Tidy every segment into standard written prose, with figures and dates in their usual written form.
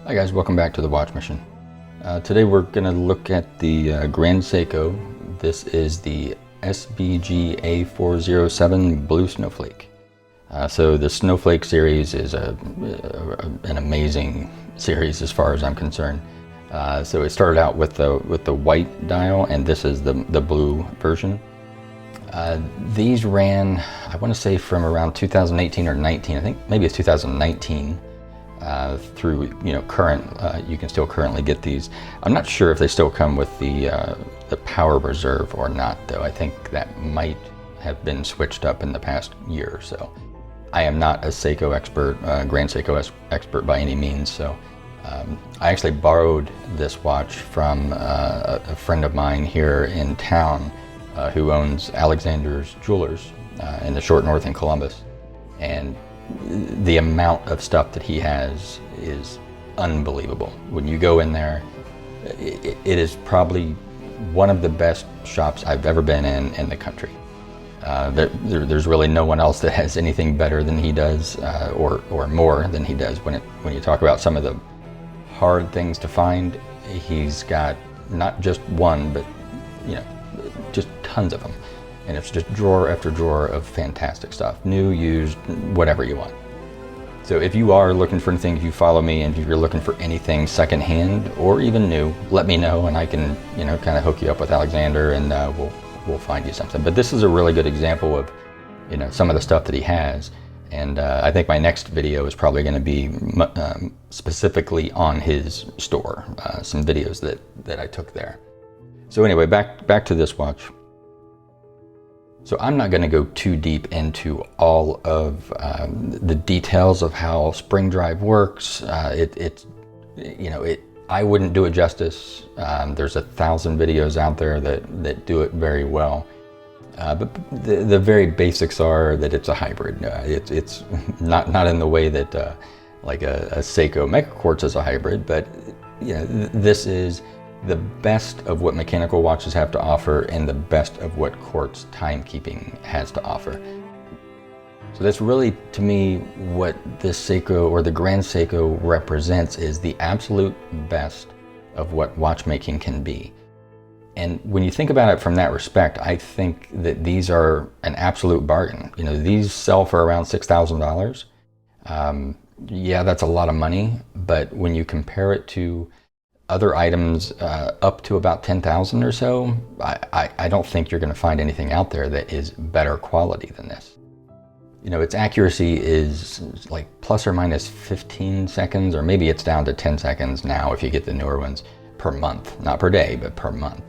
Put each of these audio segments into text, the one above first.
Hi guys, welcome back to the Watch Mission. Today we're going to look at the Grand Seiko. This is the SBG A407 Blue Snowflake. So the Snowflake series is an amazing series as far as I'm concerned. So it started out with the white dial, and this is the blue version. These ran, I want to say, from around 2018 or 19. I think maybe it's 2019. Through current, you can still currently get these. I'm not sure if they still come with the power reserve or not, though. I think that might have been switched up in the past year or so. I am not a Seiko expert, Grand Seiko expert by any means, so I actually borrowed this watch from a friend of mine here in town who owns Alexander's Jewelers in the Short North in Columbus, and the amount of stuff that he has is unbelievable. When you go in there, it is probably one of the best shops I've ever been in the country. There's really no one else that has anything better than he does, or more than he does. When you talk about some of the hard things to find, he's got not just one, but just tons of them. And it's just drawer after drawer of fantastic stuff, new, used, whatever you want. So if you are looking for anything, if you follow me, and if you're looking for anything secondhand or even new, let me know, and I can kind of hook you up with Alexander, and we'll find you something. But this is a really good example of some of the stuff that he has, and I think my next video is probably going to be specifically on his store, some videos that I took there. So anyway, back to this watch. So I'm not going to go too deep into all of the details of how spring drive works. I wouldn't do it justice. There's 1,000 videos out there that do it very well. But the very basics are that it's a hybrid. It's not in the way that like a Seiko Mega Quartz is a hybrid, but this is the best of what mechanical watches have to offer and the best of what quartz timekeeping has to offer. So that's really, to me, what this Seiko, or the Grand Seiko, represents, is the absolute best of what watchmaking can be. And when you think about it from that respect, I think that these are an absolute bargain. These sell for around $6,000. Yeah, that's a lot of money, but when you compare it to other items up to about 10,000 or so, I don't think you're going to find anything out there that is better quality than this. Its accuracy is like plus or minus 15 seconds, or maybe it's down to 10 seconds now if you get the newer ones, per month. Not per day, but per month.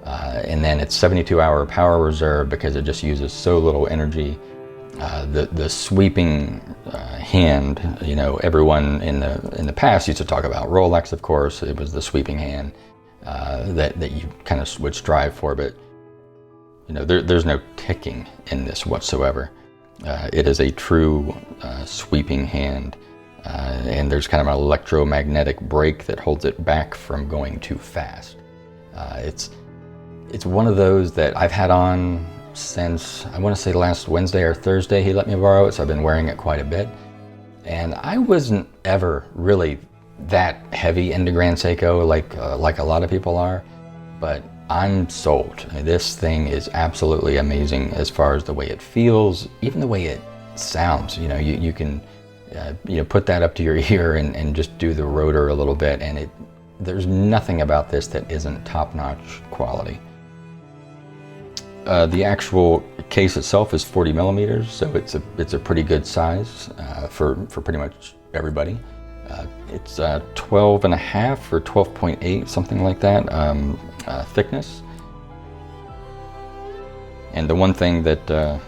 And then it's 72-hour power reserve because it just uses so little energy. The sweeping hand, everyone in the past used to talk about Rolex, of course. It was the sweeping hand that you kind of would strive for, but there's no ticking in this whatsoever. It is a true sweeping hand, and there's kind of an electromagnetic brake that holds it back from going too fast. It's one of those that I've had on since, I want to say, last Wednesday or Thursday he let me borrow it, so I've been wearing it quite a bit. And I wasn't ever really that heavy into Grand Seiko like a lot of people are, but I'm sold. This thing is absolutely amazing as far as the way it feels, even the way it sounds. You can, put that up to your ear and just do the rotor a little bit, and there's nothing about this that isn't top-notch quality. The actual case itself is 40 millimeters, so it's a pretty good size for pretty much everybody. It's 12 and a half or 12.8, something like that, thickness. And the one thing that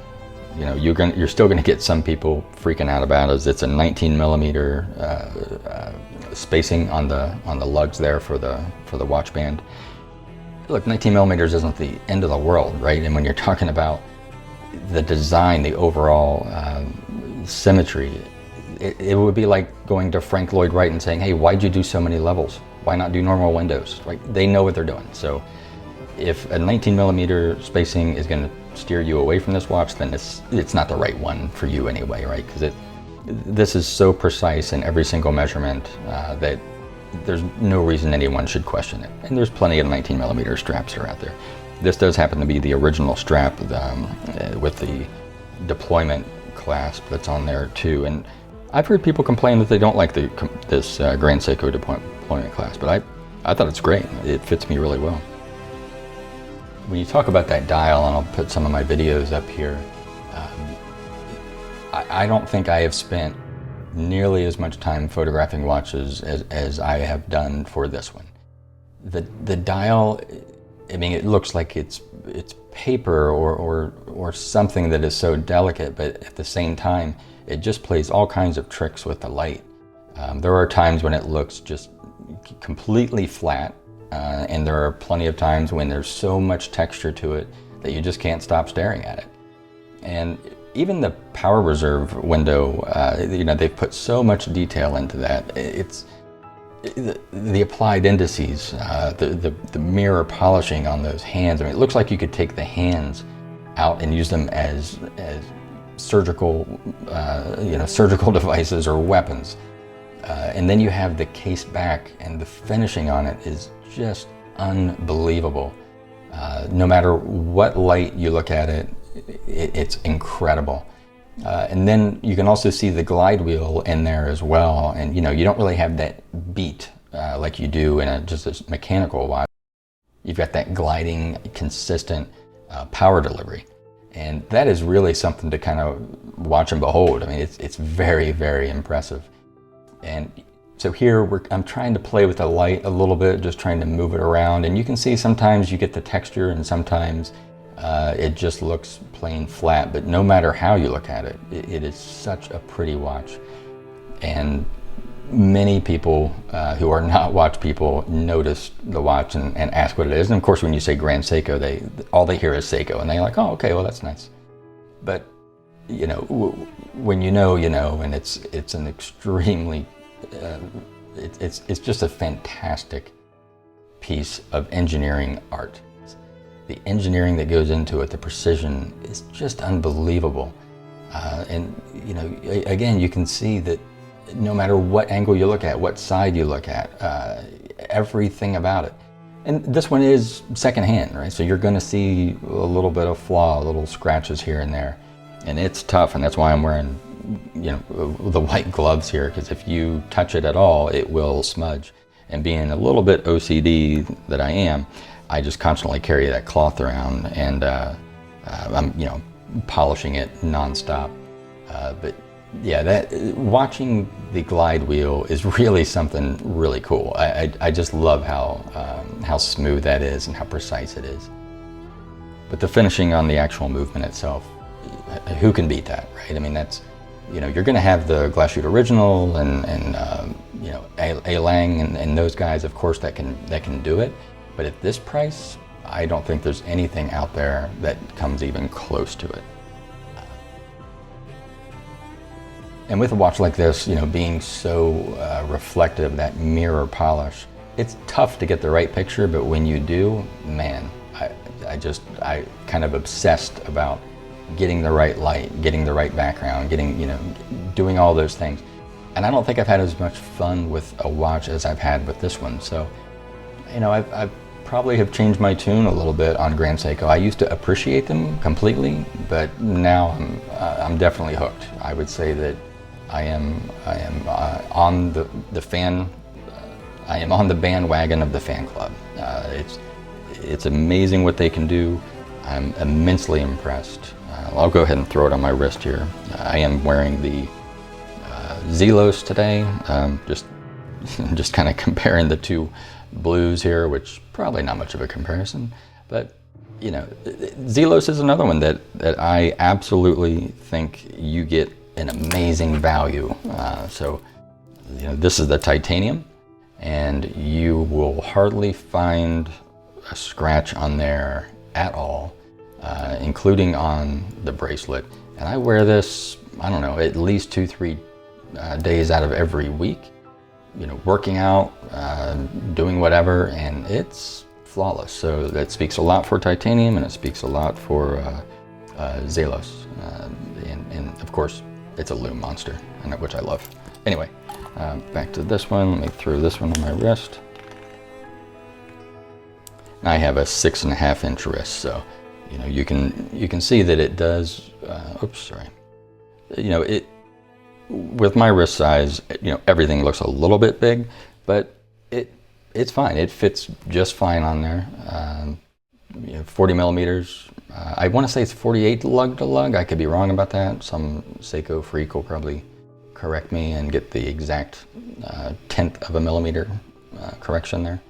you're still gonna get some people freaking out about is it's a 19 millimeter spacing on the lugs there for the watch band. Look, 19 millimeters isn't the end of the world, right? And when you're talking about the design, the overall symmetry, it would be like going to Frank Lloyd Wright and saying, hey, why'd you do so many levels? Why not do normal windows? Right? They know what they're doing. So if a 19 millimeter spacing is going to steer you away from this watch, then it's not the right one for you anyway, right? Because this is so precise in every single measurement that there's no reason anyone should question it. And there's plenty of 19 millimeter straps that are out there. This does happen to be the original strap with the deployment clasp that's on there too. And I've heard people complain that they don't like this Grand Seiko deployment clasp, but I thought it's great. It fits me really well. When you talk about that dial, and I'll put some of my videos up here, I don't think I have spent nearly as much time photographing watches as I have done for this one. The dial, I mean, it looks like it's paper or something that is so delicate, but at the same time, it just plays all kinds of tricks with the light. There are times when it looks just completely flat, and there are plenty of times when there's so much texture to it that you just can't stop staring at it. And even the power reserve window, they've put so much detail into that. It's the applied indices, the mirror polishing on those hands. I mean, it looks like you could take the hands out and use them as surgical, surgical devices or weapons. And then you have the case back, and the finishing on it is just unbelievable. No matter what light you look at it, it's incredible. And then you can also see the glide wheel in there as well. And you don't really have that beat like you do in just a mechanical watch. You've got that gliding, consistent power delivery. And that is really something to kind of watch and behold. I mean, it's very, very impressive. And so here I'm trying to play with the light a little bit, just trying to move it around. And you can see sometimes you get the texture and sometimes it just looks plain flat. But no matter how you look at it, it is such a pretty watch. And many people who are not watch people notice the watch and ask what it is. And of course, when you say Grand Seiko, all they hear is Seiko, and they're like, oh, okay, well, that's nice. But when you know, and it's an extremely, it's just a fantastic piece of engineering art. The engineering that goes into it, the precision, is just unbelievable. And again, you can see that no matter what angle you look at, what side you look at, everything about it. And this one is secondhand, right? So you're going to see a little bit of flaw, little scratches here and there. And it's tough, and that's why I'm wearing, the white gloves here, because if you touch it at all, it will smudge. And being a little bit OCD that I am, I just constantly carry that cloth around, and I'm, polishing it nonstop. But yeah, watching the glide wheel is really something really cool. I just love how smooth that is and how precise it is. But the finishing on the actual movement itself, who can beat that, right? I mean, that's, you're going to have the Glass Shoot Original and A. Lang and those guys, of course, that can do it. But at this price, I don't think there's anything out there that comes even close to it. And with a watch like this, being so reflective, that mirror polish, it's tough to get the right picture, but when you do, man, I kind of obsessed about getting the right light, getting the right background, doing all those things. And I don't think I've had as much fun with a watch as I've had with this one. So, I probably have changed my tune a little bit on Grand Seiko. I used to appreciate them completely, but now I'm definitely hooked. I would say that I am on the fan. I am on the bandwagon of the fan club. It's amazing what they can do. I'm immensely impressed. I'll go ahead and throw it on my wrist here. I am wearing the Zelos today. Just kind of comparing the two blues here, which probably not much of a comparison, but you know, Zelos is another one that I absolutely think you get an amazing value. So, you know, this is the titanium, and you will hardly find a scratch on there at all, including on the bracelet. And I wear this, I don't know, at least 2-3 days out of every week. You know, working out, doing whatever, and it's flawless. So that speaks a lot for titanium, and it speaks a lot for Zelos. And of course, it's a loom monster, which I love. Anyway, back to this one. Let me throw this one on my wrist. I have a 6.5 inch wrist, so you know you can see that it does. Oops, sorry. You know it. With my wrist size, you know, everything looks a little bit big, but it's fine. It fits just fine on there. You know, 40 millimeters. I want to say it's 48 lug to lug. I could be wrong about that. Some Seiko freak will probably correct me and get the exact 1/10 of a millimeter correction there.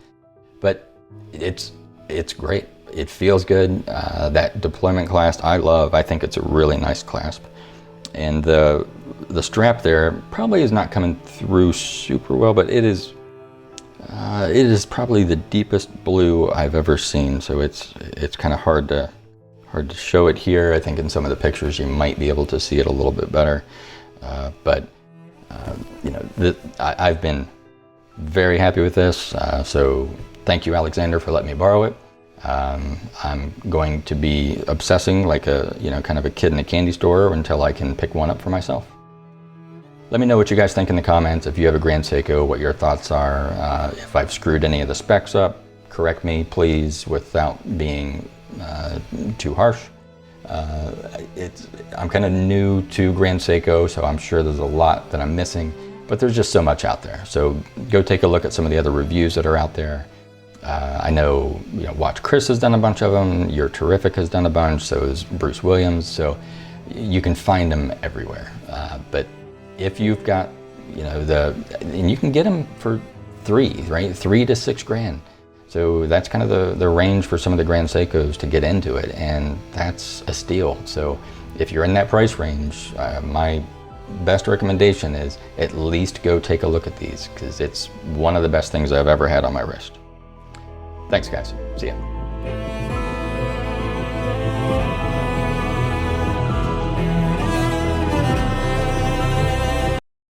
But it's great. It feels good. That deployment clasp I love. I think it's a really nice clasp. And the strap there probably is not coming through super well, but it is probably the deepest blue I've ever seen. So it's kind of hard to show it here. I think in some of the pictures you might be able to see it a little bit better. But you know, I've been very happy with this. So thank you, Alexander, for letting me borrow it. I'm going to be obsessing like a, you know, kind of a kid in a candy store until I can pick one up for myself. Let me know what you guys think in the comments. If you have a Grand Seiko, what your thoughts are. If I've screwed any of the specs up, correct me, please, without being too harsh. I'm kind of new to Grand Seiko, so I'm sure there's a lot that I'm missing, but there's just so much out there. So go take a look at some of the other reviews that are out there. I know, you know, Watch Chris has done a bunch of them. You're Terrific has done a bunch. So is Bruce Williams. So you can find them everywhere. But if you've got, you know, and you can get them for right? 3 to 6 grand. So that's kind of the range for some of the Grand Seikos to get into it, and that's a steal. So if you're in that price range, my best recommendation is at least go take a look at these, because it's one of the best things I've ever had on my wrist. Thanks, guys. See ya.